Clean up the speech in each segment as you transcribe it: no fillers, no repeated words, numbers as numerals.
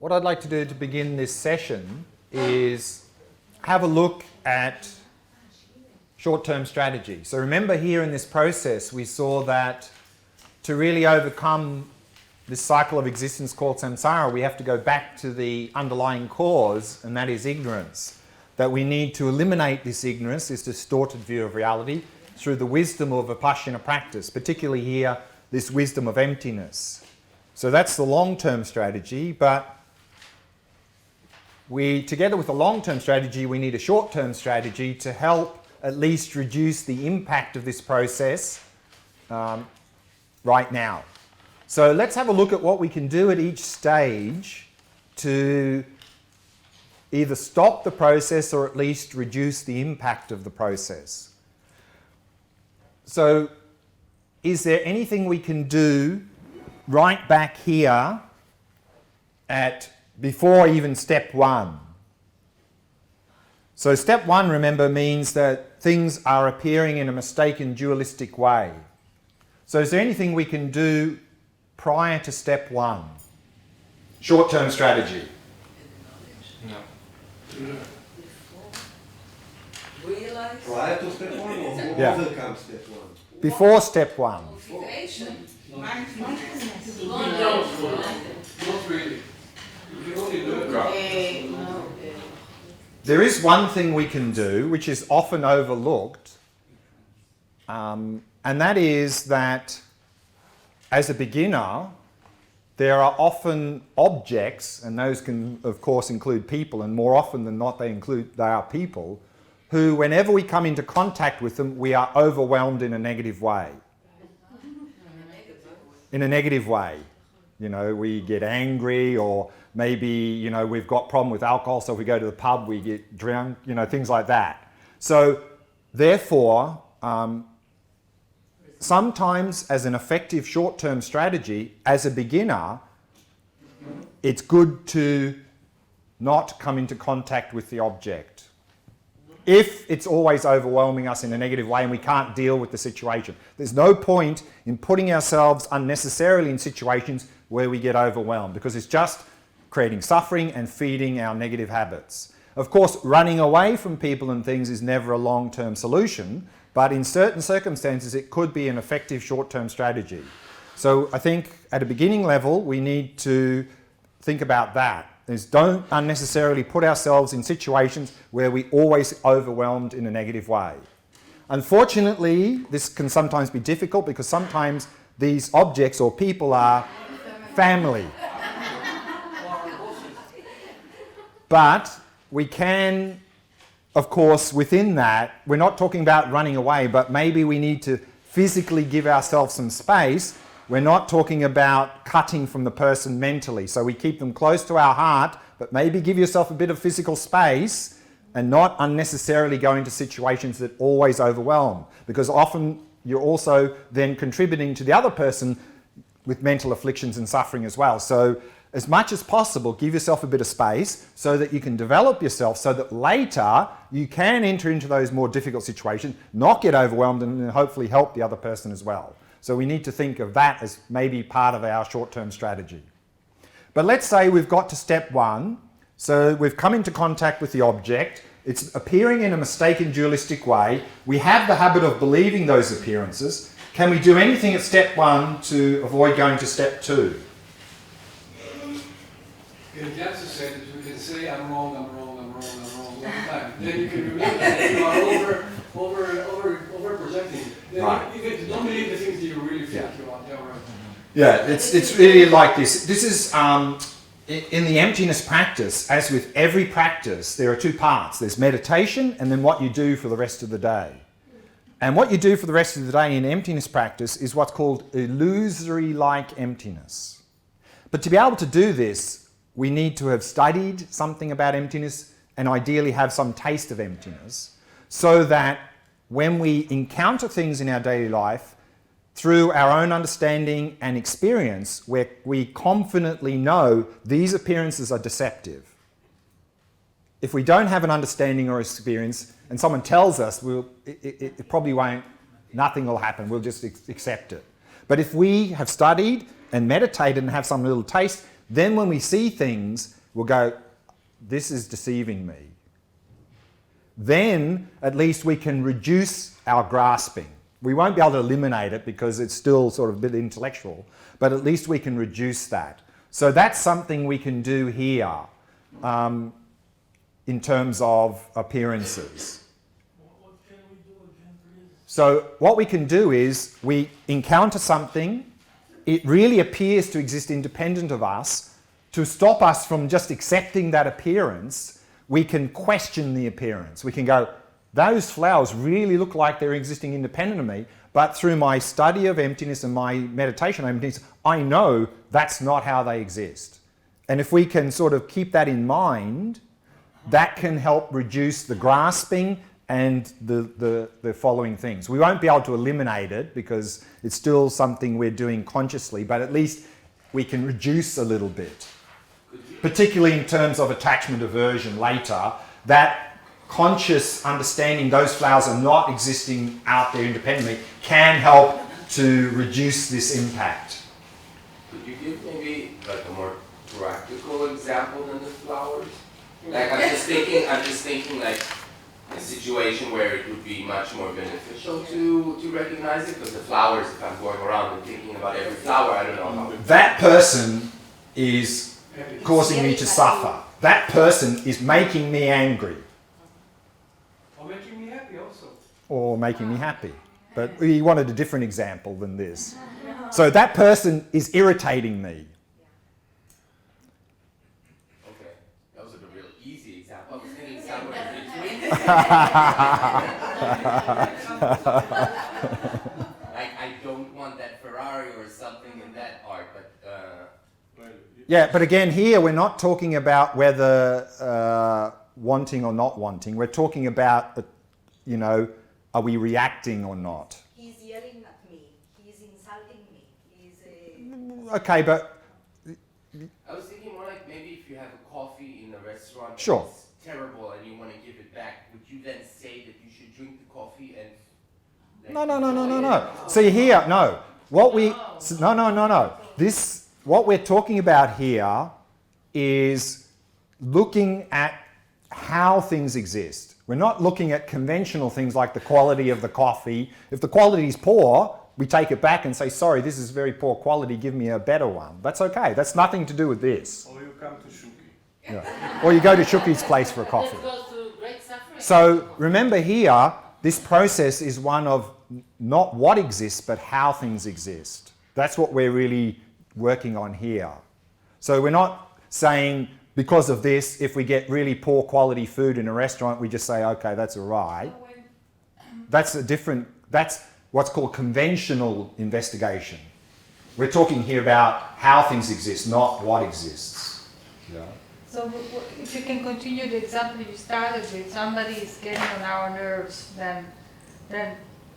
what I'd like to do to begin this session is have a look at short-term strategy. So remember, here in this process we saw that to really overcome this cycle of existence called samsara, we have to go back to the underlying cause, and that is ignorance. That we need to eliminate this ignorance, this distorted view of reality, through the wisdom of Vipassana practice, particularly here, this wisdom of emptiness. So that's the long-term strategy, but together with the long-term strategy, we need a short-term strategy to help at least reduce the impact of this process right now. So let's have a look at what we can do at each stage to either stop the process or at least reduce the impact of the process. So is there anything we can do right back here before even step one? So step one, remember, means that things are appearing in a mistaken dualistic way. So is there anything we can do prior to step one? Short-term strategy. No. Prior to step one or Yeah. overcome step one? Before step one. Not really. You can only do it right. There is one thing we can do, which is often overlooked, and that is that as a beginner, there are often objects, and those can of course include people, and more often than not they are people, who whenever we come into contact with them, we are overwhelmed in a negative way. In a negative way. You know, we get angry, or maybe, we've got problem with alcohol, so if we go to the pub, we get drunk, things like that. So, therefore, sometimes as an effective short-term strategy, as a beginner, it's good to not come into contact with the object. If it's always overwhelming us in a negative way and we can't deal with the situation. There's no point in putting ourselves unnecessarily in situations where we get overwhelmed, because it's just creating suffering and feeding our negative habits. Of course, running away from people and things is never a long-term solution, but in certain circumstances it could be an effective short-term strategy. So I think at a beginning level we need to think about that. Don't unnecessarily put ourselves in situations where we're always overwhelmed in a negative way. Unfortunately, this can sometimes be difficult because sometimes these objects or people are family. But we can, of course, within that, we're not talking about running away, but maybe we need to physically give ourselves some space. We're not talking about cutting from the person mentally. So we keep them close to our heart, but maybe give yourself a bit of physical space and not unnecessarily go into situations that always overwhelm. Because often you're also then contributing to the other person with mental afflictions and suffering as well. So as much as possible, give yourself a bit of space so that you can develop yourself, so that later you can enter into those more difficult situations, not get overwhelmed, and hopefully help the other person as well. So we need to think of that as maybe part of our short-term strategy. But let's say we've got to step one, so we've come into contact with the object, it's appearing in a mistaken dualistic way, we have the habit of believing those appearances. Can we do anything at step one to avoid going to step two? In cancer centers, we can say, I'm wrong all the time. Then you can remember that you are over projecting. Then Right. you don't believe the things that you really think you are. Yeah, right. Yeah, it's really like this. This is, in the emptiness practice, as with every practice, there are two parts. There's meditation and then what you do for the rest of the day. And what you do for the rest of the day in emptiness practice is what's called illusory-like emptiness. But to be able to do this, we need to have studied something about emptiness and ideally have some taste of emptiness, so that when we encounter things in our daily life, through our own understanding and experience, where we confidently know these appearances are deceptive. If we don't have an understanding or experience, and someone tells us, it probably won't, nothing will happen, we'll just accept it. But if we have studied and meditated and have some little taste, Then when we see things, we'll go, this is deceiving me. Then at least we can reduce our grasping. We won't be able to eliminate it because it's still sort of a bit intellectual, but at least we can reduce that. So that's something we can do here in terms of appearances. What can we do again, please? So what we can do is we encounter something, it really appears to exist independent of us. To stop us from just accepting that appearance, we can question the appearance. We can go, those flowers really look like they're existing independent of me, but through my study of emptiness and my meditation on emptiness, I know that's not how they exist. And if we can sort of keep that in mind, that can help reduce the grasping and the following things. We won't be able to eliminate it because it's still something we're doing consciously, but at least we can reduce a little bit. Particularly in terms of attachment aversion later, that conscious understanding those flowers are not existing out there independently can help to reduce this impact. Could you give maybe like a more practical example than the flowers? Like I'm just thinking like a situation where it would be much more beneficial to recognize it, because the flowers, if I'm going around and thinking about every flower, I don't know how. That person is causing me to suffer. That person is making me angry. Or making me happy also. Or making me happy. But we wanted a different example than this. So that person is irritating me. Okay, that was like a real easy example. I was thinking somewhere in between. Like I don't want that Ferrari or something in that art, but Yeah, but again, here we're not talking about whether wanting or not wanting. We're talking about, are we reacting or not? He's yelling at me. He's insulting me. Okay, but... I was thinking more like maybe if you have a coffee in a restaurant Sure. that's terrible and you want to give it back, would you then say that you should drink the coffee and... No. See here, no. What we're talking about here is looking at how things exist. We're not looking at conventional things like the quality of the coffee. If the quality is poor, we take it back and say, sorry, this is very poor quality, give me a better one. That's okay. That's nothing to do with this. Or you come to Shuki. Yeah. Or you go to Shuki's place for a coffee. That goes to great suffering. So remember here, this process is one of not what exists, but how things exist. That's what we're really working on here. So we're not saying because of this, if we get really poor quality food in a restaurant, we just say, okay, that's all right. That's what's called conventional investigation. We're talking here about how things exist, not what exists. Yeah. So if you can continue the example you started with, somebody is getting on our nerves, then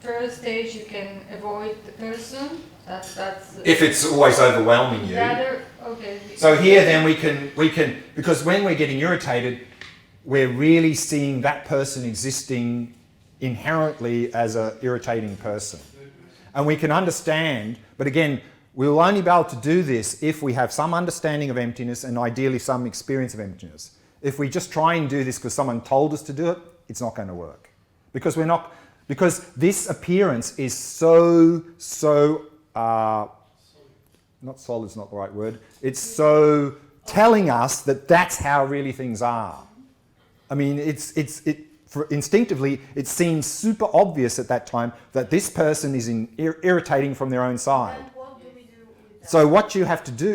first stage you can avoid the person. That's If it's always overwhelming you. Okay. So here then we can, because when we're getting irritated, we're really seeing that person existing inherently as an irritating person. And we can understand, but again, we'll only be able to do this if we have some understanding of emptiness and ideally some experience of emptiness. If we just try and do this because someone told us to do it, it's not going to work. Because this appearance is not solid is not the right word. It's so telling us that that's how really things are. I mean, instinctively, it seems super obvious at that time that this person is irritating from their own side. And what do we do with that? So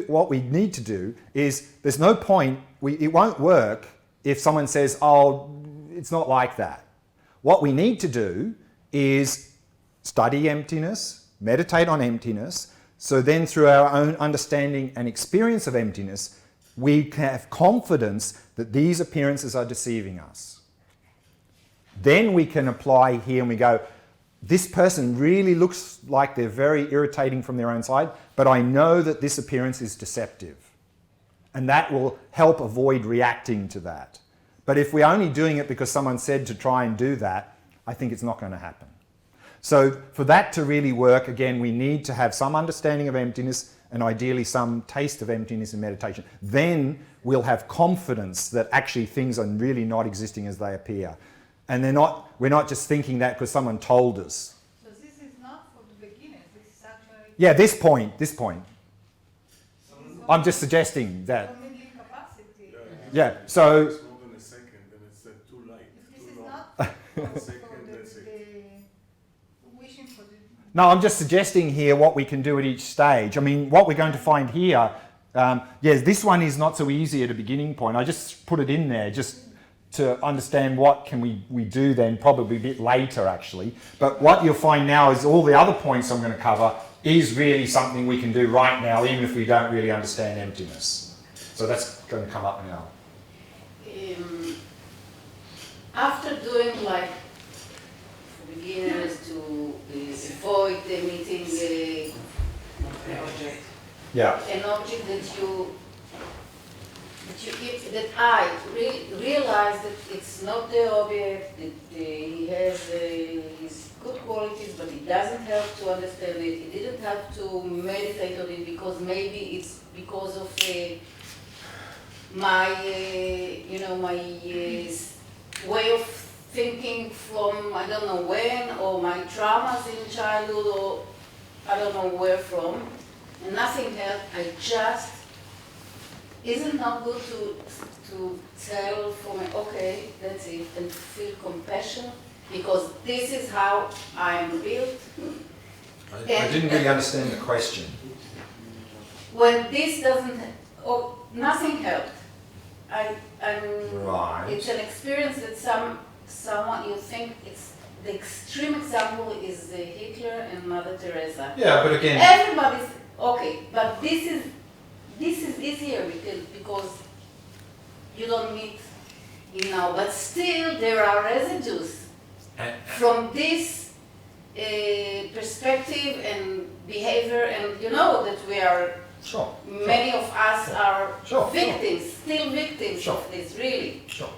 what we need to do is, there's no point, it won't work if someone says, oh, it's not like that. What we need to do is study emptiness, meditate on emptiness, so then through our own understanding and experience of emptiness, we can have confidence that these appearances are deceiving us. Then we can apply here and we go, this person really looks like they're very irritating from their own side, but I know that this appearance is deceptive. And that will help avoid reacting to that. But if we're only doing it because someone said to try and do that, I think it's not going to happen. So for that to really work, again, we need to have some understanding of emptiness and ideally some taste of emptiness in meditation, then we'll have confidence that actually things are really not existing as they appear. And we're not just thinking that because someone told us. So this is not for the beginners, this is actually Yeah, this point. I'm just suggesting that. for middling capacity. Yeah, so It's more than a second, and it's too light, If this too is long. not One for second, that's it. the wishing for the no, I'm just suggesting here what we can do at each stage. I mean, what we're going to find here, yes, this one is not so easy at a beginning point. I just put it in there just to understand what can we do then, probably a bit later actually. But what you'll find now is all the other points I'm going to cover is really something we can do right now, even if we don't really understand emptiness. So that's going to come up now. After doing like for beginners to avoid meeting Yeah. an object that I realize that it's not the object, that he has his good qualities, but it doesn't help to understand it. He didn't have to meditate on it because maybe it's because of my way of thinking from I don't know when, or my traumas in childhood, or I don't know where from, and nothing helped. I just isn't not good to tell for me, okay, that's it, and feel compassion, because this is how I'm built. I didn't really understand the question. When this doesn't, nothing helped. Right. It's an experience that someone you think it's the extreme example is Hitler and Mother Teresa. Yeah, but again, Everybody's okay, but this is easier because you don't meet him now, but still there are residues from this perspective and behavior, and you know that we are. sure. Many of us are Sure. victims, still victims Sure. of this, really. Sure.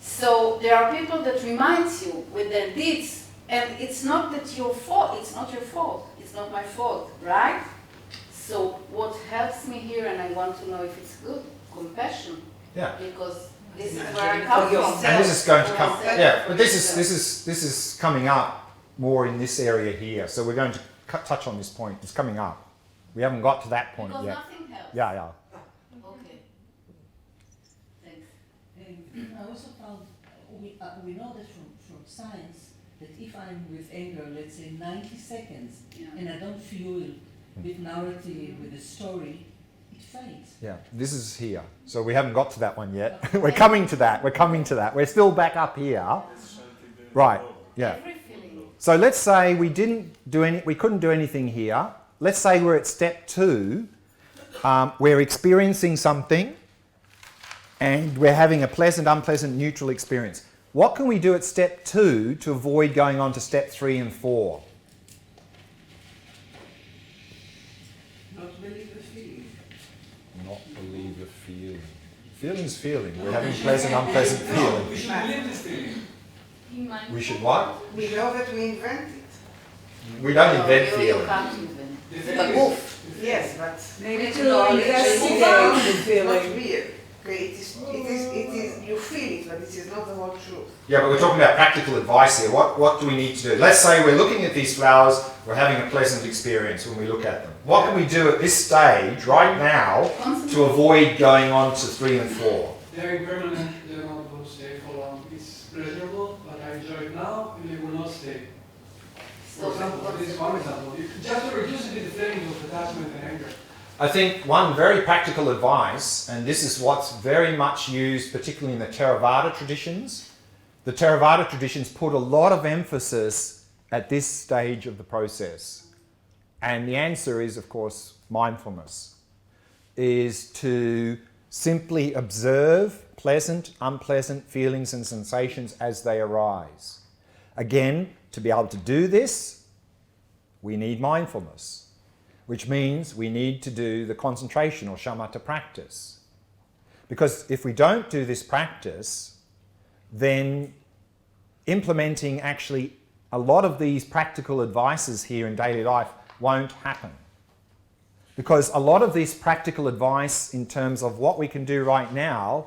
So there are people that reminds you with their deeds, and it's not that your fault. It's not your fault. It's not my fault, right? So what helps me here, and I want to know if it's good, compassion, Yeah. because this is where I come from. And this is going to come. For myself, Yeah, for but this myself. is coming up more in this area here. So we're going to touch on this point. It's coming up. We haven't got to that point Because yet. nothing helps. Yeah. Okay. Thanks. I also found, we know that from science, that if I'm with anger, let's say 90 seconds, Yeah. and I don't fuel with narrative, with a story, it fades. Yeah. This is here. So we haven't got to that one yet. We're coming to that. We're still back up here. It's Shantideva. Right. Yeah. Every feeling. So let's say we couldn't do anything here. Let's say we're at step 2. We're experiencing something and we're having a pleasant, unpleasant, neutral experience. What can we do at step 2 to avoid going on to step 3 and 4? Not believe the feeling. Not believe the feeling. Feeling's feeling. We're having pleasant, unpleasant feeling. We should believe this feeling. We should what? We know that we invent it. We don't invent You feeling. can't invent. The It's feeling a is- move. Yes, but Maybe It's to not- investigate it's the not feeling. real. Okay, it is. You feel it, but it is not the whole truth. Yeah, but we're talking about practical advice here. What do we need to do? Let's say we're looking at these flowers, we're having a pleasant experience when we look at them. What can we do at this stage, right now, to avoid going on to 3 and 4? They're impermanent, they're not going to stay for long. It's pleasurable, but I enjoy it now, and they will not stay. For example, this is one example. Just to reduce a bit the feeling of attachment and anger. I think one very practical advice, and this is what's very much used, particularly in the Theravada traditions. The Theravada traditions put a lot of emphasis at this stage of the process. And the answer is, of course, mindfulness. Is to simply observe pleasant, unpleasant feelings and sensations as they arise. Again, to be able to do this, we need mindfulness, which means we need to do the concentration or shamatha practice. Because if we don't do this practice, then implementing actually a lot of these practical advices here in daily life won't happen. Because a lot of this practical advice in terms of what we can do right now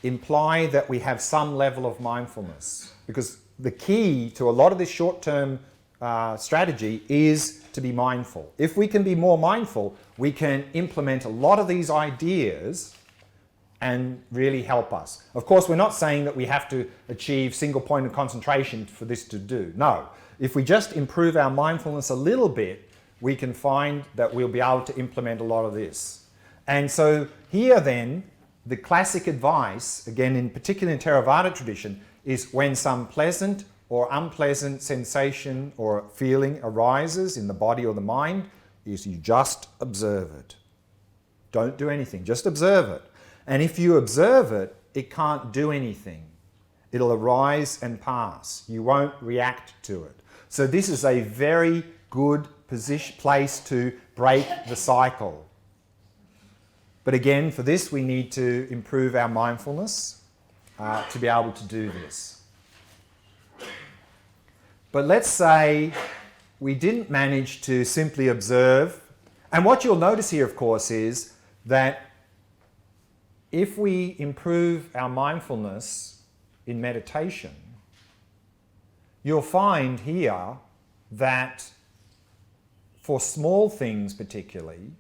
imply that we have some level of mindfulness. Because the key to a lot of this short-term strategy is to be mindful. If we can be more mindful, we can implement a lot of these ideas and really help us. Of course, we're not saying that we have to achieve single point of concentration for this to do. No. If we just improve our mindfulness a little bit, we can find that we'll be able to implement a lot of this. And so here then, the classic advice, again in particular in Theravada tradition, is when some pleasant or unpleasant sensation or feeling arises in the body or the mind, is you just observe it. Don't do anything, just observe it. And if you observe it, it can't do anything. It'll arise and pass. You won't react to it. So this is a very good place to break the cycle. But again, for this we need to improve our mindfulness to be able to do this. But let's say we didn't manage to simply observe. And what you'll notice here, of course, is that if we improve our mindfulness in meditation, you'll find here that for small things particularly,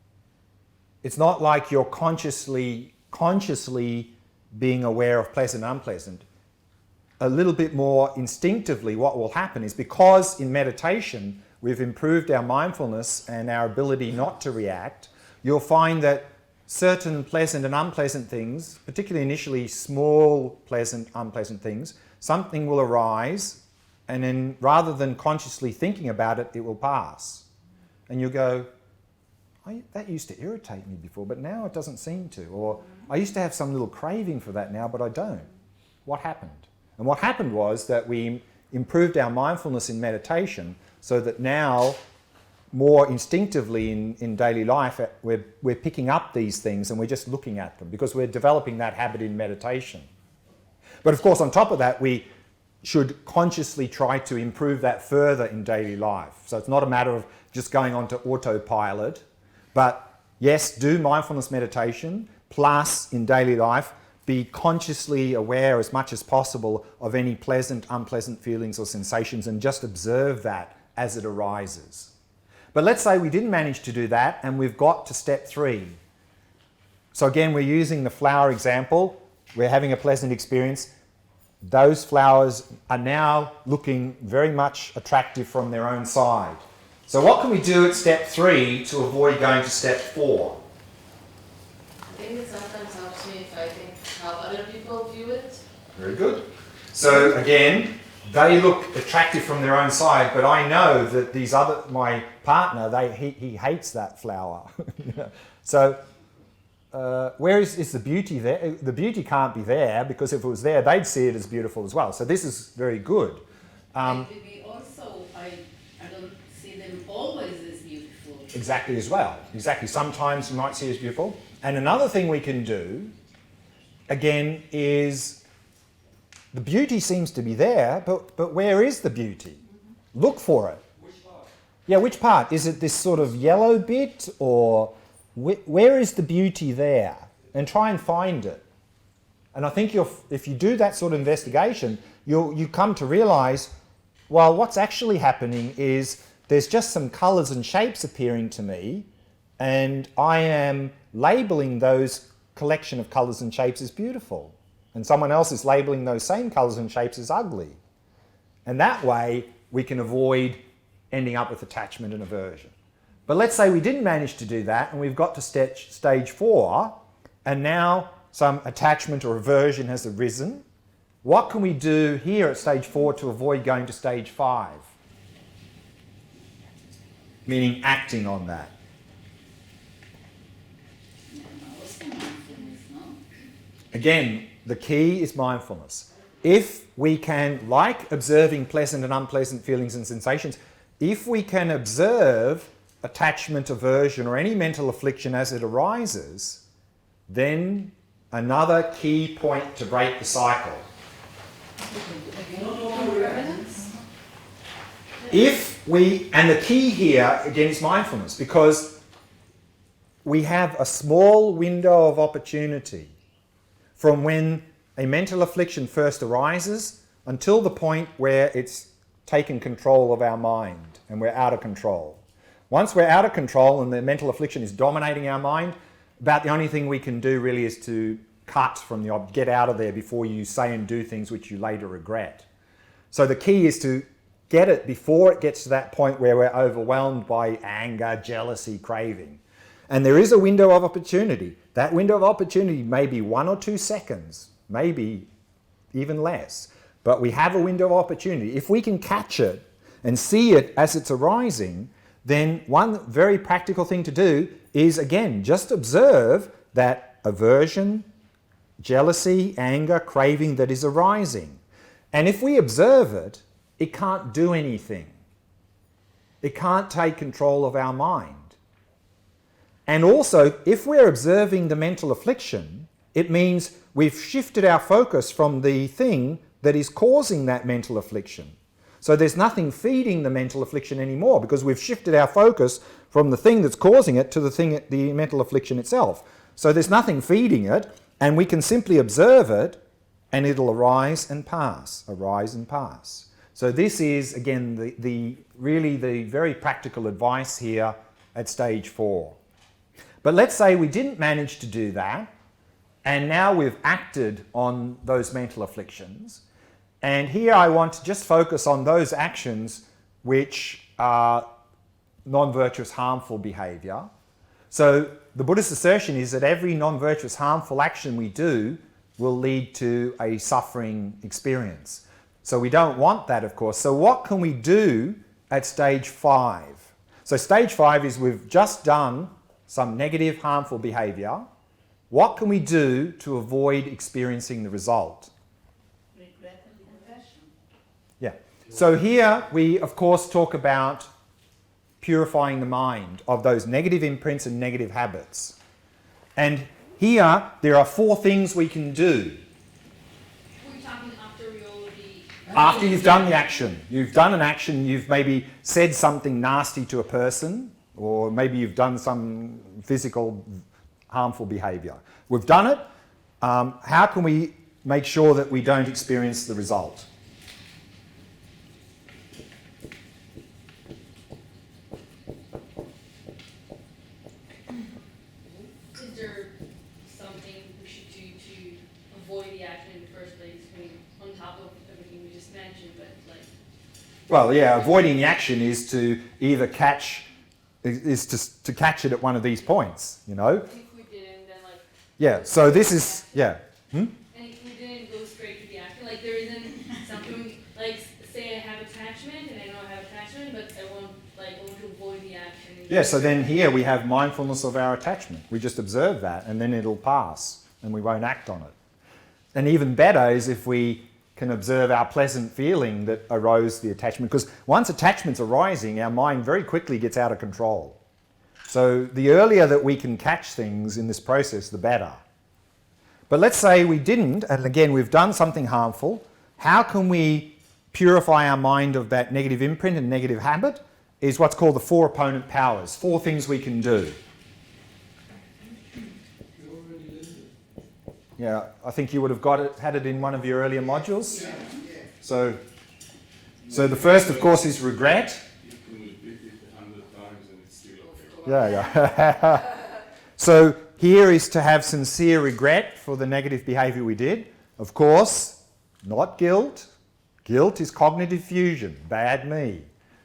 it's not like you're consciously being aware of pleasant and unpleasant. A little bit more instinctively, what will happen is because in meditation we've improved our mindfulness and our ability not to react, you'll find that certain pleasant and unpleasant things, particularly initially small pleasant, unpleasant things, something will arise, and then rather than consciously thinking about it, it will pass. And you'll go, that used to irritate me before, but now it doesn't seem to. Or I used to have some little craving for that now, but I don't. What happened? And what happened was that we improved our mindfulness in meditation so that now, more instinctively in daily life, we're picking up these things and we're just looking at them because we're developing that habit in meditation. But of course, on top of that, we should consciously try to improve that further in daily life. So it's not a matter of just going on to autopilot, but yes, do mindfulness meditation, plus in daily life, be consciously aware as much as possible of any pleasant, unpleasant feelings or sensations and just observe that as it arises. But let's say we didn't manage to do that and we've got to step 3. So again, we're using the flower example. We're having a pleasant experience. Those flowers are now looking very much attractive from their own side. So what can we do at step 3 to avoid going to step 4? I think it sometimes helps me if I think how other people view it. Very good. So again, they look attractive from their own side, but I know that my partner, he hates that flower. So where is the beauty there? The beauty can't be there because if it was there, they'd see it as beautiful as well. So this is very good. Maybe also, I don't see them always as beautiful. Exactly as well. Exactly. Sometimes you might see it as beautiful. And another thing we can do, again, is the beauty seems to be there, but where is the beauty? Look for it. Which part? Yeah, which part? Is it this sort of yellow bit, or where is the beauty there? And try and find it. And I think if you do that sort of investigation, you come to realize, well, what's actually happening is there's just some colours and shapes appearing to me, and I am labelling those collection of colours and shapes as beautiful. And someone else is labelling those same colours and shapes as ugly. And that way, we can avoid ending up with attachment and aversion. But let's say we didn't manage to do that, and we've got to stage 4, and now some attachment or aversion has arisen. What can we do here at stage 4 to avoid going to stage 5? Meaning acting on that. Again, the key is mindfulness. If we can, like observing pleasant and unpleasant feelings and sensations, if we can observe attachment, aversion, or any mental affliction as it arises, then another key point to break the cycle. And the key here, again, is mindfulness, because we have a small window of opportunity from when a mental affliction first arises until the point where it's taken control of our mind and we're out of control. Once we're out of control and the mental affliction is dominating our mind, about the only thing we can do really is to cut from get out of there before you say and do things which you later regret. So the key is to get it before it gets to that point where we're overwhelmed by anger, jealousy, craving. And there is a window of opportunity. That window of opportunity may be 1 or 2 seconds, maybe even less. But we have a window of opportunity. If we can catch it and see it as it's arising, then one very practical thing to do is, again, just observe that aversion, jealousy, anger, craving that is arising. And if we observe it, it can't do anything. It can't take control of our mind. And also, if we're observing the mental affliction, it means we've shifted our focus from the thing that is causing that mental affliction. So there's nothing feeding the mental affliction anymore because we've shifted our focus from the thing that's causing it to the mental affliction itself. So there's nothing feeding it, and we can simply observe it, and it'll arise and pass, arise and pass. So this is, again, really the very practical advice here at stage 4. But let's say we didn't manage to do that, and now we've acted on those mental afflictions. And here I want to just focus on those actions which are non-virtuous, harmful behavior. So the Buddhist assertion is that every non-virtuous, harmful action we do will lead to a suffering experience. So we don't want that, of course. So what can we do at stage 5? So stage 5 is we've just done some negative, harmful behavior. What can we do to avoid experiencing the result? Regret and compassion. Yeah. So here we, of course, talk about purifying the mind of those negative imprints and negative habits. And here there are 4 things we can do. We're talking after we already... After you've done the action. You've done an action, you've maybe said something nasty to a person, or maybe you've done some physical harmful behavior. We've done it. How can we make sure that we don't experience the result? Is there something we should do to avoid the action in the first place? I mean, on top of everything we just mentioned, but like... Well, yeah, avoiding the action is to either catch it at one of these points, you know? If we didn't, then like... Yeah, so this is, yeah. And if we didn't go straight to the action, like there isn't something, like say I have attachment and I know I have attachment, but I want to avoid the action. Yeah, so then here we have mindfulness of our attachment. We just observe that and then it'll pass and we won't act on it. And even better is if we can observe our pleasant feeling that arose the attachment, because once attachment's arising, our mind very quickly gets out of control. So the earlier that we can catch things in this process, the better. But let's say we didn't, and again we've done something harmful. How can we purify our mind of that negative imprint and negative habit? Is what's called the 4 opponent powers. 4 things we can do. Yeah, I think you would have had it in one of your earlier modules. Yeah. So the first, of course, is regret. You can repeat it 100 times and it's still okay. Yeah. So here is to have sincere regret for the negative behavior we did. Of course, not guilt. Guilt is cognitive fusion, bad me.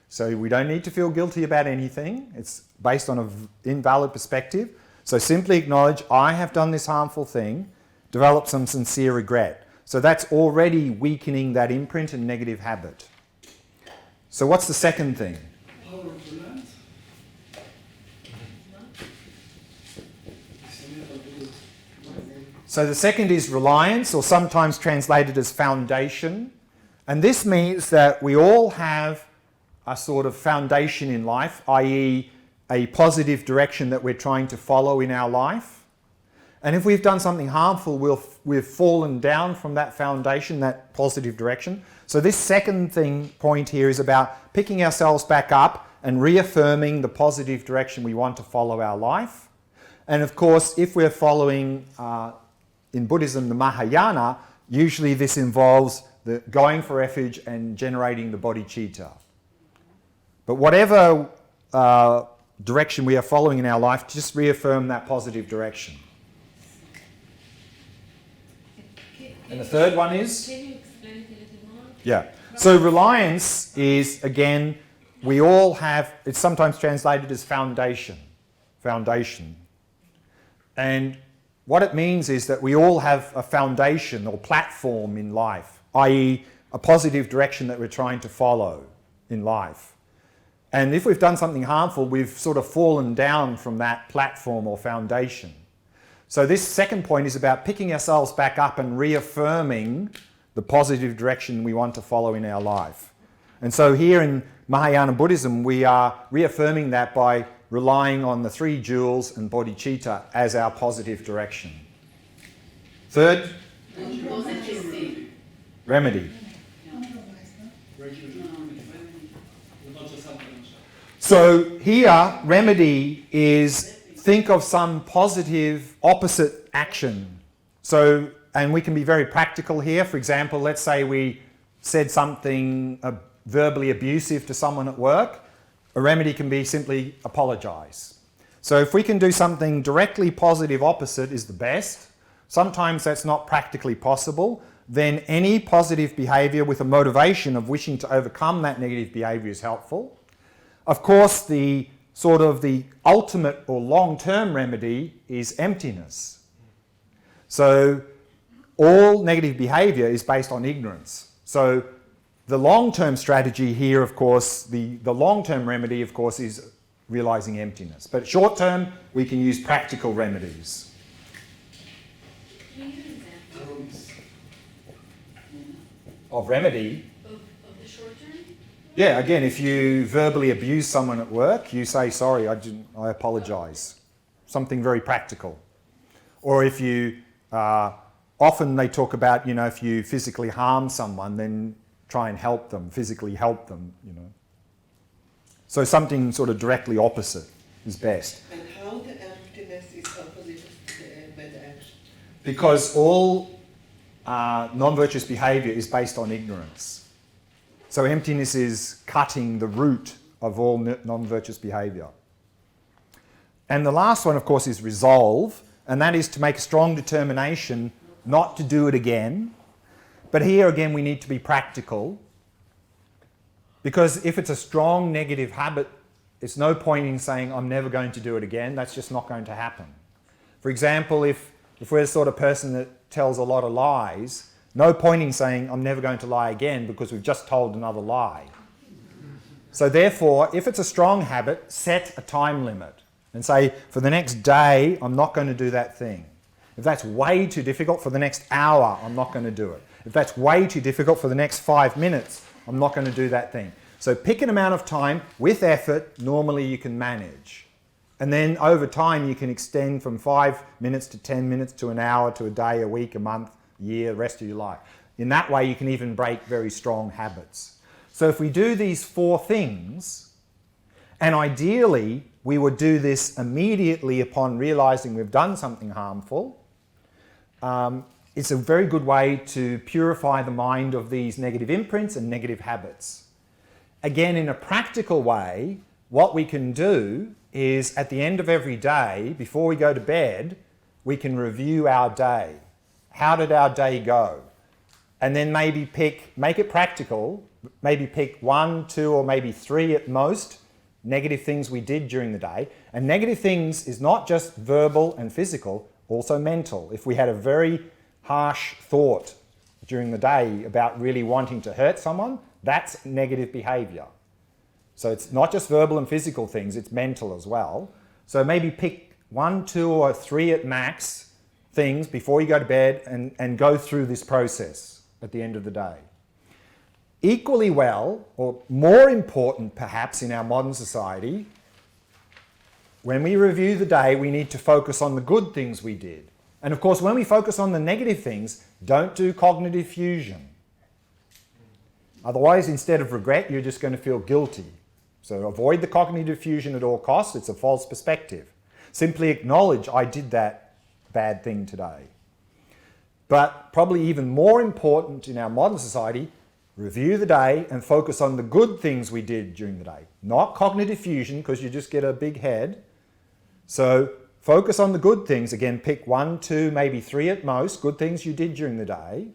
So we don't need to feel guilty about anything. It's based on an invalid perspective. So simply acknowledge, I have done this harmful thing. Develop some sincere regret. So that's already weakening that imprint and negative habit. So what's the second thing? Power to land. So the second is reliance, or sometimes translated as foundation. And this means that we all have a sort of foundation in life, i.e. a positive direction that we're trying to follow in our life. And if we've done something harmful, we've fallen down from that foundation, that positive direction. So this second point here is about picking ourselves back up and reaffirming the positive direction we want to follow our life. And of course, if we're following, in Buddhism, the Mahayana, usually this involves the going for refuge and generating the bodhicitta. But whatever direction we are following in our life, just reaffirm that positive direction. And the third one is? Can you explain it a little more? Yeah. So reliance is, again, we all have, it's sometimes translated as foundation. Foundation. And what it means is that we all have a foundation or platform in life, i.e. a positive direction that we're trying to follow in life. And if we've done something harmful, we've sort of fallen down from that platform or foundation. So this second point is about picking ourselves back up and reaffirming the positive direction we want to follow in our life. And so here in Mahayana Buddhism, we are reaffirming that by relying on the 3 jewels and bodhicitta as our positive direction. Third, remedy. So here, remedy is think of some positive opposite action. So, and we can be very practical here. For example, let's say we said something verbally abusive to someone at work. A remedy can be simply apologize. So if we can do something directly positive opposite is the best. Sometimes that's not practically possible. Then any positive behavior with a motivation of wishing to overcome that negative behavior is helpful. Of course, the sort of the ultimate or long-term remedy is emptiness. So all negative behavior is based on ignorance. So the long-term strategy here, of course, the long-term remedy, of course, is realizing emptiness. But short-term, we can use practical remedies. Can you give an example Of remedy? of the short term? Yeah, again, if you verbally abuse someone at work, you say, sorry, I apologize. Something very practical. Or if you, often they talk about, you know, if you physically harm someone, then try and help them, physically help them, you know. So something sort of directly opposite is best. And how the emptiness is opposite of the bad action? Because all non-virtuous behavior is based on ignorance. So emptiness is cutting the root of all non-virtuous behavior. And the last one, of course, is resolve, and that is to make a strong determination not to do it again. But here again, we need to be practical, because if it's a strong negative habit, it's no point in saying, I'm never going to do it again. That's just not going to happen. For example, if we're the sort of person that tells a lot of lies, no point in saying, I'm never going to lie again, because we've just told another lie. So therefore, if it's a strong habit, set a time limit and say, for the next day, I'm not going to do that thing. If that's way too difficult, for the next hour, I'm not going to do it. If that's way too difficult, for the next 5 minutes, I'm not going to do that thing. So pick an amount of time with effort, normally you can manage. And then over time, you can extend from 5 minutes to 10 minutes to an hour to a day, a week, a month, a year, the rest of your life. In that way, you can even break very strong habits. So if we do these 4 things, and ideally, we would do this immediately upon realizing we've done something harmful, it's a very good way to purify the mind of these negative imprints and negative habits. Again, in a practical way, what we can do is at the end of every day, before we go to bed, we can review our day. How did our day go? And then maybe make it practical, maybe pick 1, 2, or maybe 3 at most negative things we did during the day. And negative things is not just verbal and physical, also mental. If we had a very harsh thought during the day about really wanting to hurt someone, that's negative behavior. So it's not just verbal and physical things, it's mental as well. So maybe pick 1, 2, or 3 at max things before you go to bed and go through this process at the end of the day. Equally well, or more important perhaps in our modern society, when we review the day, we need to focus on the good things we did. And of course, when we focus on the negative things, don't do cognitive fusion. Otherwise, instead of regret, you're just going to feel guilty. So avoid the cognitive fusion at all costs. It's a false perspective. Simply acknowledge, I did that bad thing today. But probably even more important in our modern society, review the day and focus on the good things we did during the day. Not cognitive fusion, because you just get a big head. So focus on the good things. Again, pick 1, 2, maybe 3 at most, good things you did during the day.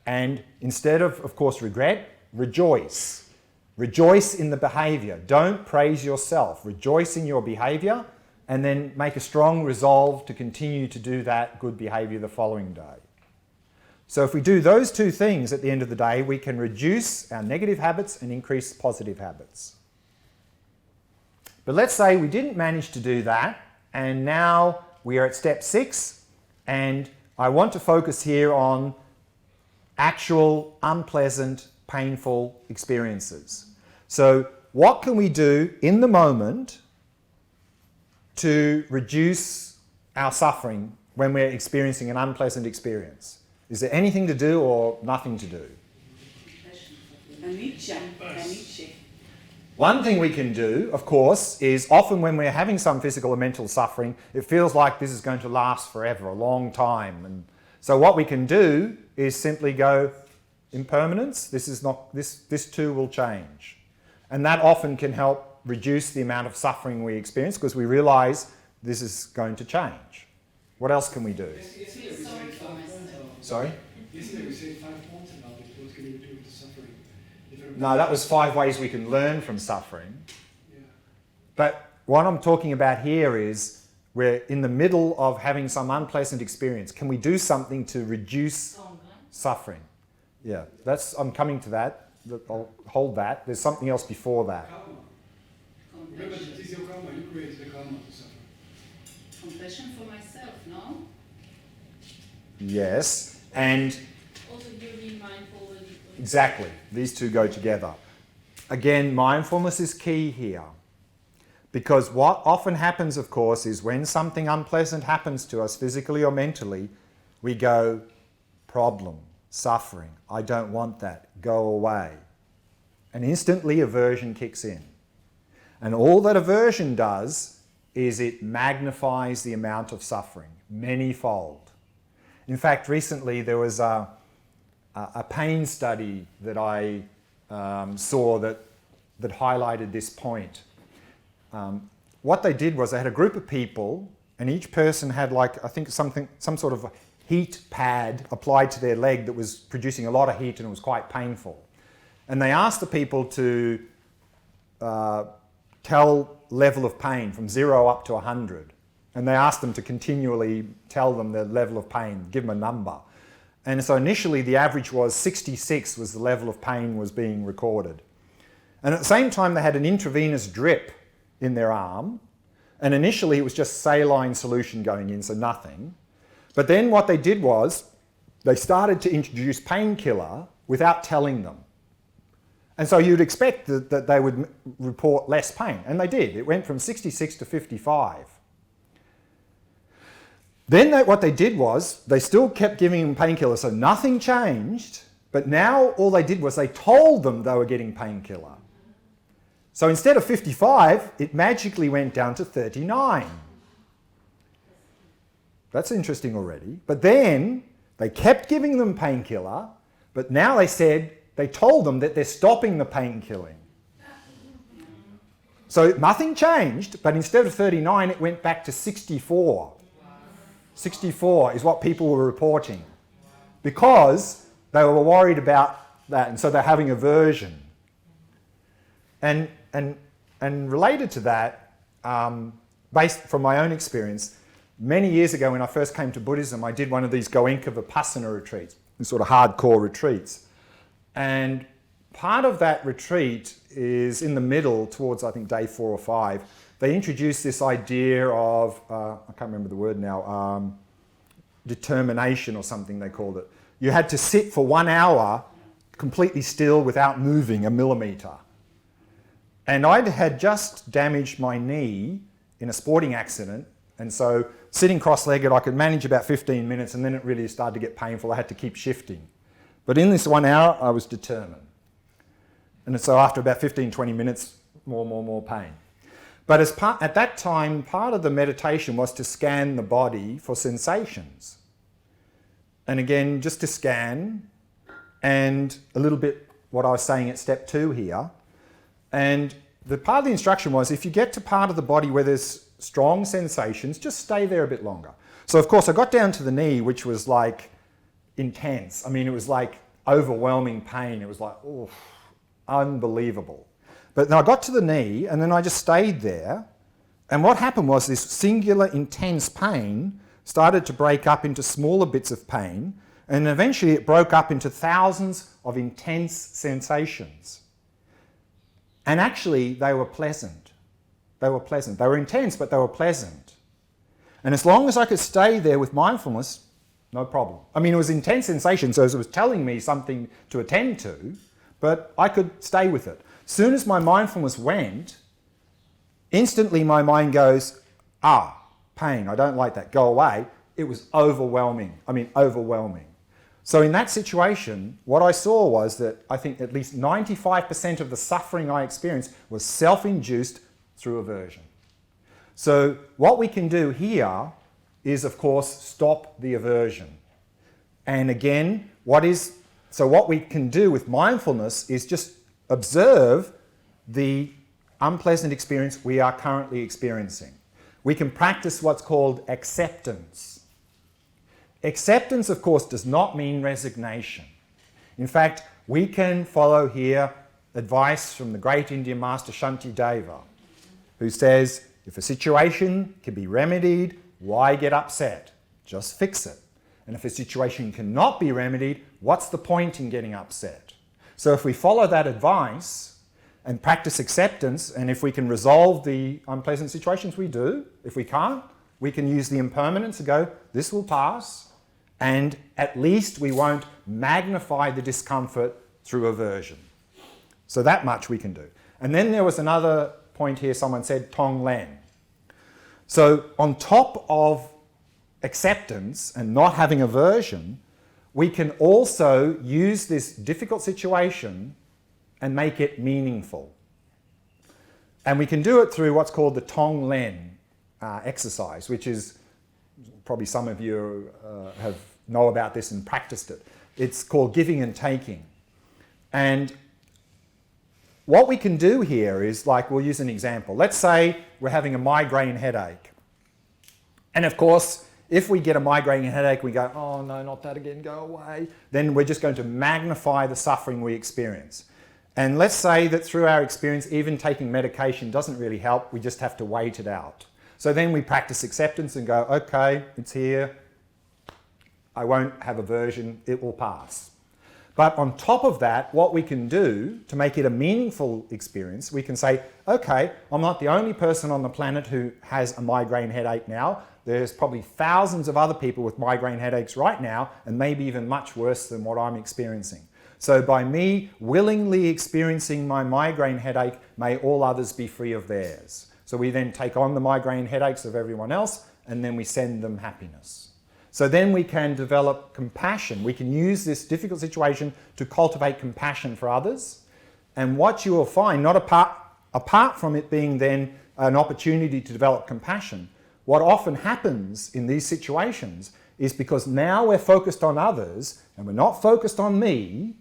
And instead of course, regret, rejoice. Rejoice in the behavior. Don't praise yourself. Rejoice in your behavior and then make a strong resolve to continue to do that good behavior the following day. So if we do those 2 things at the end of the day, we can reduce our negative habits and increase positive habits. But let's say we didn't manage to do that, and now we are at step 6, and I want to focus here on actual unpleasant, painful experiences. So what can we do in the moment to reduce our suffering when we're experiencing an unpleasant experience? Is there anything to do or nothing to do? One thing we can do, of course, is often when we're having some physical or mental suffering, it feels like this is going to last forever, a long time. And so what we can do is simply go, impermanence, this too will change. And that often can help reduce the amount of suffering we experience because we realize this is going to change. What else can we do? Sorry? Yesterday we said 5 points about it. What can you do with the suffering? No, that was 5 ways we can learn from suffering. Yeah. But what I'm talking about here is we're in the middle of having some unpleasant experience. Can we do something to reduce suffering? Yeah, I'm coming to that. I'll hold that. There's something else before that. Karma. Remember, it is your karma. You created the karma to suffer. Compassion for myself, no? Yes, and Also, you're being mindful of exactly, these 2 go together. Again, mindfulness is key here. Because what often happens, of course, is when something unpleasant happens to us physically or mentally, we go, problem, suffering, I don't want that, go away. And instantly aversion kicks in. And all that aversion does is it magnifies the amount of suffering, many-fold. In fact, recently there was a pain study that I saw that highlighted this point. What they did was they had a group of people, and each person had some sort of heat pad applied to their leg that was producing a lot of heat and it was quite painful. And they asked the people to tell level of pain from 0 up to 100. And they asked them to continually tell them the level of pain, give them a number. And so initially the average was 66 was the level of pain was being recorded. And at the same time they had an intravenous drip in their arm. And initially it was just saline solution going in, so nothing. But then what they did was they started to introduce painkiller without telling them. And so you'd expect that they would report less pain. And they did. It went from 66 to 55. Then what they did was they still kept giving them painkiller, so nothing changed. But now all they did was they told them they were getting painkiller. So instead of 55, it magically went down to 39. That's interesting already. But then they kept giving them painkiller, but now they told them that they're stopping the pain killing. So nothing changed, but instead of 39, it went back to 64. 64 is what people were reporting because they were worried about that, and so they're having aversion. And related to that, based from my own experience, many years ago when I first came to Buddhism, I did one of these Goenka Vipassana retreats, these sort of hardcore retreats. And part of that retreat is in the middle, towards I think day 4 or 5, they introduced this idea of, I can't remember the word now, determination or something they called it. You had to sit for 1 hour completely still without moving a millimetre. And I had just damaged my knee in a sporting accident, and so sitting cross-legged I could manage about 15 minutes, and then it really started to get painful. I had to keep shifting. But in this 1 hour I was determined. And so after about 15, 20 minutes, more pain. But at that time, part of the meditation was to scan the body for sensations. And again, just to scan, and a little bit what I was saying at step 2 here. And the part of the instruction was, if you get to part of the body where there's strong sensations, just stay there a bit longer. So of course I got down to the knee, which was like intense. I mean, it was like overwhelming pain. It was like, oh, unbelievable. But then I got to the knee and then I just stayed there. And what happened was this singular intense pain started to break up into smaller bits of pain. And eventually it broke up into thousands of intense sensations. And actually they were pleasant. They were pleasant. They were intense, but they were pleasant. And as long as I could stay there with mindfulness, no problem. I mean, it was intense sensation, so it was telling me something to attend to, but I could stay with it. As soon as my mindfulness went, instantly my mind goes, pain, I don't like that, go away. It was overwhelming. I mean, overwhelming. So in that situation, what I saw was that I think at least 95% of the suffering I experienced was self-induced through aversion. So what we can do here is, of course, stop the aversion. And again, what we can do with mindfulness is just observe the unpleasant experience we are currently experiencing. We can practice what's called acceptance. Acceptance, of course, does not mean resignation. In fact, we can follow here advice from the great Indian master Shantideva, who says, if a situation can be remedied, why get upset? Just fix it. And if a situation cannot be remedied, what's the point in getting upset? So if we follow that advice and practice acceptance, and if we can resolve the unpleasant situations, we do. If we can't, we can use the impermanence to go, this will pass, and at least we won't magnify the discomfort through aversion. So that much we can do. And then there was another point here, someone said Glen. So on top of acceptance and not having aversion, we can also use this difficult situation and make it meaningful. And we can do it through what's called the Glen exercise, which is, probably some of you know about this and practiced it. It's called giving and taking. And what we can do here is, like, we'll use an example. Let's say we're having a migraine headache. And of course, if we get a migraine headache, we go, oh no, not that again, go away. Then we're just going to magnify the suffering we experience. And let's say that through our experience, even taking medication doesn't really help. We just have to wait it out. So then we practice acceptance and go, okay, it's here. I won't have aversion, it will pass. But on top of that, what we can do to make it a meaningful experience, we can say, okay, I'm not the only person on the planet who has a migraine headache now. There's probably thousands of other people with migraine headaches right now, and maybe even much worse than what I'm experiencing. So by me willingly experiencing my migraine headache, may all others be free of theirs. So we then take on the migraine headaches of everyone else, and then we send them happiness. So then we can develop compassion. We can use this difficult situation to cultivate compassion for others. And what you will find, not apart from it being then an opportunity to develop compassion, what often happens in these situations is, because now we're focused on others and we're not focused on me,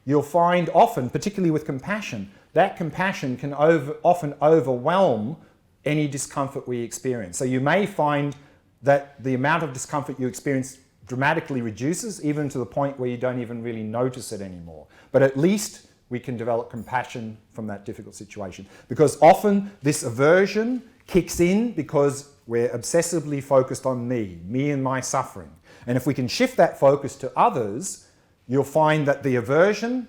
you'll find often, particularly with compassion, that compassion can often overwhelm any discomfort we experience. So you may find that the amount of discomfort you experience dramatically reduces, even to the point where you don't even really notice it anymore. But at least we can develop compassion from that difficult situation. Because often this aversion kicks in because we're obsessively focused on me and my suffering. And if we can shift that focus to others, you'll find that the aversion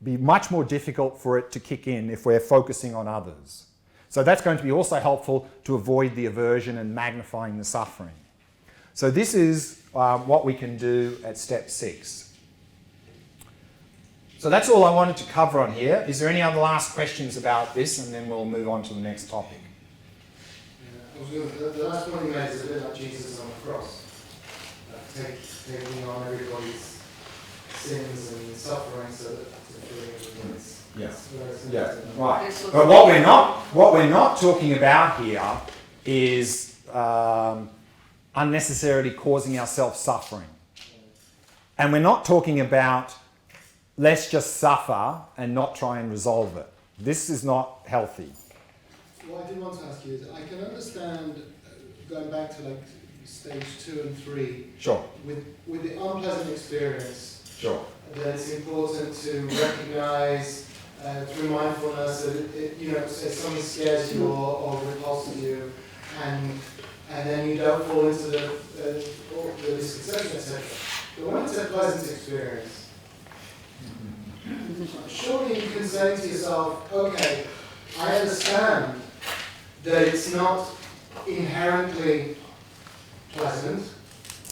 be much more difficult for it to kick in if we're focusing on others. So that's going to be also helpful to avoid the aversion and magnifying the suffering. So this is what we can do at step 6. So that's all I wanted to cover on here. Is there any other last questions about this? And then we'll move on to the next topic. The last point you made is a bit like Jesus on the cross. Taking on everybody's sins and suffering so that to free everybody's Yeah. It's very simple. Yeah. Right. That's what- But what we're not talking about here is unnecessarily causing ourselves suffering. And we're not talking about let's just suffer and not try and resolve it. This is not healthy. What I did want to ask you is, I can understand going back to like stage 2 and 3 Sure. with the unpleasant experience. Sure. That it's important to recognize through mindfulness that if something scares you or repulses you, and then you don't fall into the misconception, etc. But when it's a pleasant experience, surely you can say to yourself, okay, I understand that it's not inherently pleasant.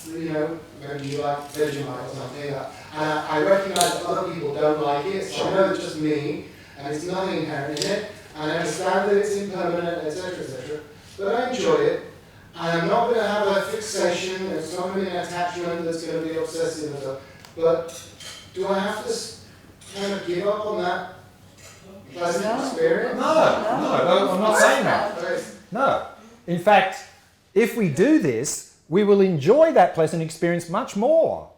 Maybe you like Vegemite or something, and I recognize that other people don't like it, so I know it's just me, and it's nothing inherent in it, and I understand that it's impermanent, etc., etc., but I enjoy it, and I'm not going to have a fixation, it's not going to be an attachment that's going to be obsessive and stuff, but do I have to kind of give up on that pleasant experience? No, I'm not saying that. No. In fact, if we do this, we will enjoy that pleasant experience much more.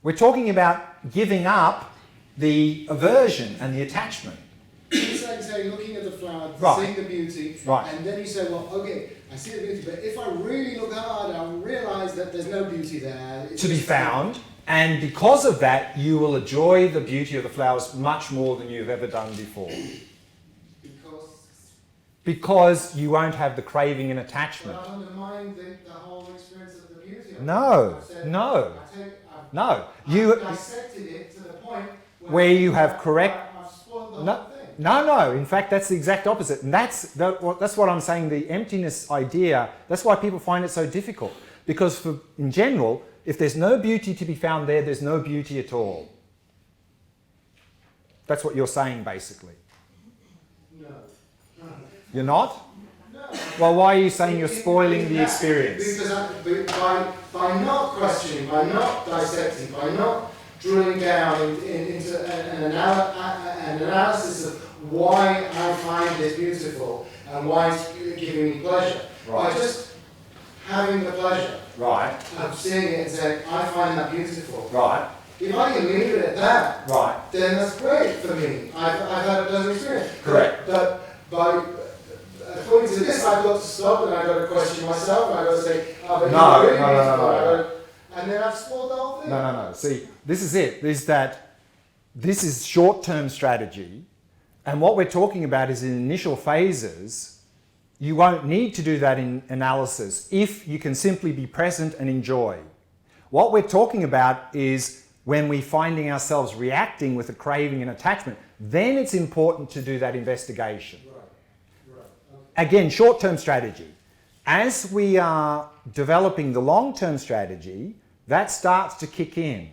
We're talking about giving up the aversion and the attachment. It's like, say, looking at the flower, Right. seeing the beauty, Right. and then you say, well, okay, I see the beauty, but if I really look hard, I'll realize that there's no beauty there. It's To be just- found, and because of that, you will enjoy the beauty of the flowers much more than you've ever done before. Because you won't have the craving and attachment. But I undermine the whole experience of the beauty of it. No, I've said, no, I've no. You dissected it to the point where you have correct. I've spoiled the No, whole thing. no. In fact, that's the exact opposite, and that's what I'm saying. The emptiness idea. That's why people find it so difficult. Because in general, if there's no beauty to be found there, there's no beauty at all. That's what you're saying, basically. No. You're not? No. Well, why are you saying you're spoiling the experience? Because by not questioning, by not dissecting, by not drilling down into an analysis of why I find this beautiful and why it's giving me pleasure, Right. by just having the pleasure Right, of seeing it and saying, I find that beautiful. right, If I can leave it at that, right. then that's great for me. I've had a pleasant experience. Correct. But according to this, I've got to stop and I've got to question myself and I've got to say, oh, but No, you're really no, beautiful. And then I've spoiled the whole thing. No. See, this is it. Is that this is short-term strategy, and what we're talking about is in initial phases. You won't need to do that in analysis if you can simply be present and enjoy. What we're talking about is when we're finding ourselves reacting with a craving and attachment, then it's important to do that investigation. Right. Again, short-term strategy. As we are developing the long-term strategy, that starts to kick in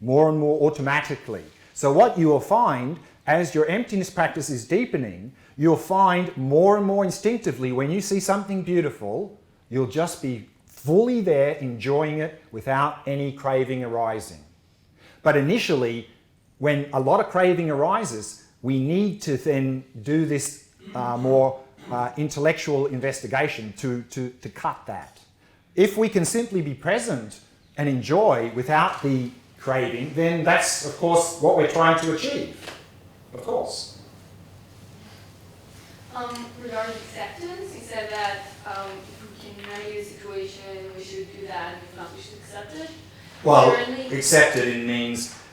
more and more automatically. So what you will find as your emptiness practice is deepening, you'll find more and more instinctively when you see something beautiful, you'll just be fully there enjoying it without any craving arising. But initially, when a lot of craving arises, we need to then do this more intellectual investigation to cut that. If we can simply be present and enjoy without the craving, then that's, of course, what we're trying to achieve. Of course. Regarding acceptance, you said that if we can remedy the situation, we should do that, and if not, we should accept it. Well, Currently-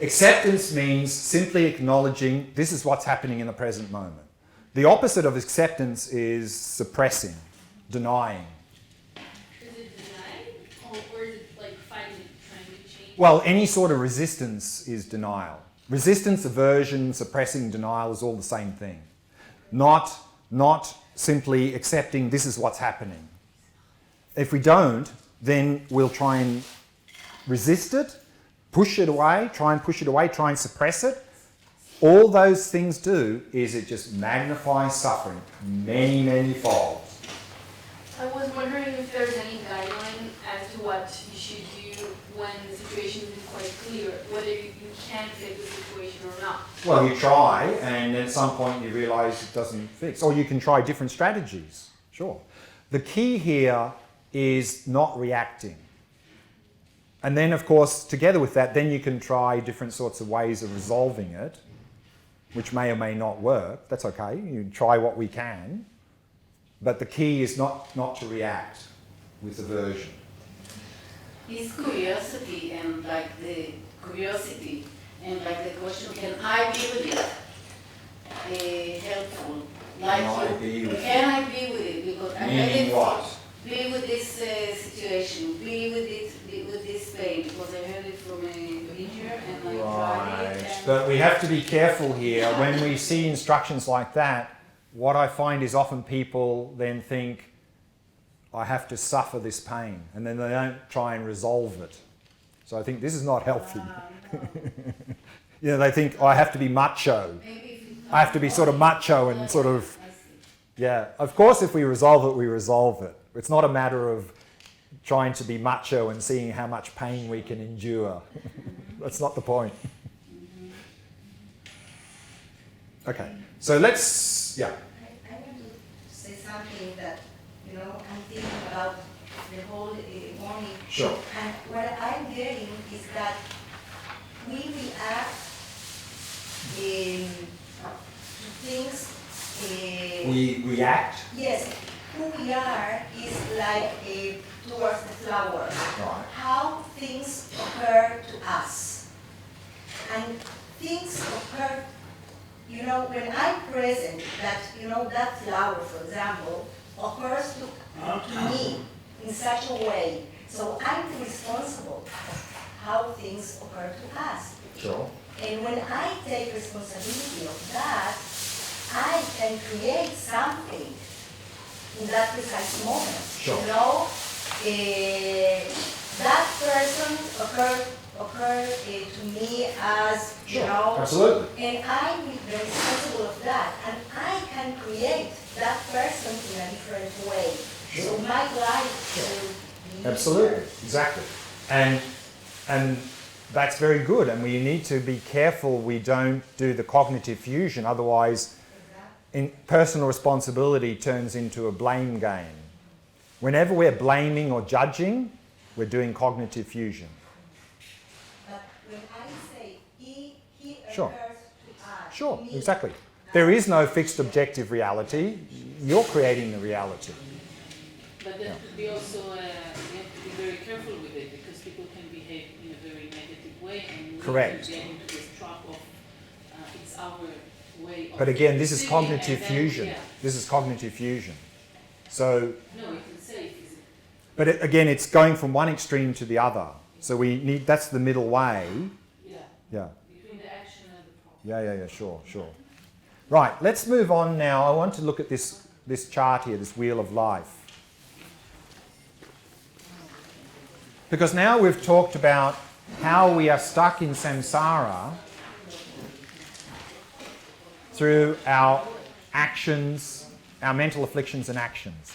acceptance means simply acknowledging this is what's happening in the present moment. The opposite of acceptance is suppressing, denying. Is it denying, or is it like fighting it, trying to change? Well, any sort of resistance is denial. Resistance, aversion, suppressing, denial is all the same thing. Not simply accepting this is what's happening. If we don't, then we'll try and resist it, push it away, try and suppress it. All those things do is it just magnifies suffering many, many folds. I was wondering if there's any guideline as to what you should do when the situation isn't quite clear, whether you can fix the situation or not. Well, you try, and at some point you realise it doesn't fix. Or you can try different strategies, sure. The key here is not reacting. And then, of course, together with that, then you can try different sorts of ways of resolving it, which may or may not work. That's okay. You try what we can. But the key is not to react with aversion. Is curiosity and like the curiosity and like the question, can I be with it, helpful? Like Can I be with it? Can I be with it? Because I Meaning heard it. what? Be with this situation. Be with it. Be with this pain. Because I heard it from a teacher and I tried it. Right. And But we have to be careful here. When we see instructions like that, what I find is often people then think, I have to suffer this pain, and then they don't try and resolve it. So I think this is not healthy. You know, they think, oh, I have to be macho. I have to be sort of macho and sort of, yeah. Of course, if we resolve it, we resolve it. It's not a matter of trying to be macho and seeing how much pain we can endure. That's not the point. Okay, so let's, yeah. I want to say something that, you know, I'm thinking about the whole morning. Sure. And what I'm getting is that we react to things. We react. Yes, who we are is like towards the flower. Right. How things occur to us. And things occur, you know, when I'm present, that, you know, that flower, for example, occurs to me in such a way. So I'm responsible for how things occur to us. Sure. And when I take responsibility of that, I can create something in that precise moment. Sure. You know, that person occurred to me as, you Sure. know, Absolutely. and I'm responsible of that, and I can create that person in a different way. Sure. So my life will be Absolutely, easier. exactly. And that's very good, and we need to be careful we don't do the cognitive fusion, otherwise personal responsibility turns into a blame game. Whenever we're blaming or judging, we're doing cognitive fusion. But when I say he Sure. occurs to us, Sure, me, exactly. There is no fixed objective reality. You're creating the reality. But that could be also, you have to be very careful with it, because people can behave in a very negative way, and we Correct. can get into this trap of it's our way of But again, this is thinking, cognitive and then, fusion. yeah. This is cognitive fusion. So, No, you can say it is. but again, it's going from one extreme to the other. So we need, that's the middle way. Yeah. Yeah. Between the action and the problem. Yeah, sure. Right, let's move on now. I want to look at this chart here, this wheel of life. Because now we've talked about how we are stuck in samsara through our actions, our mental afflictions and actions.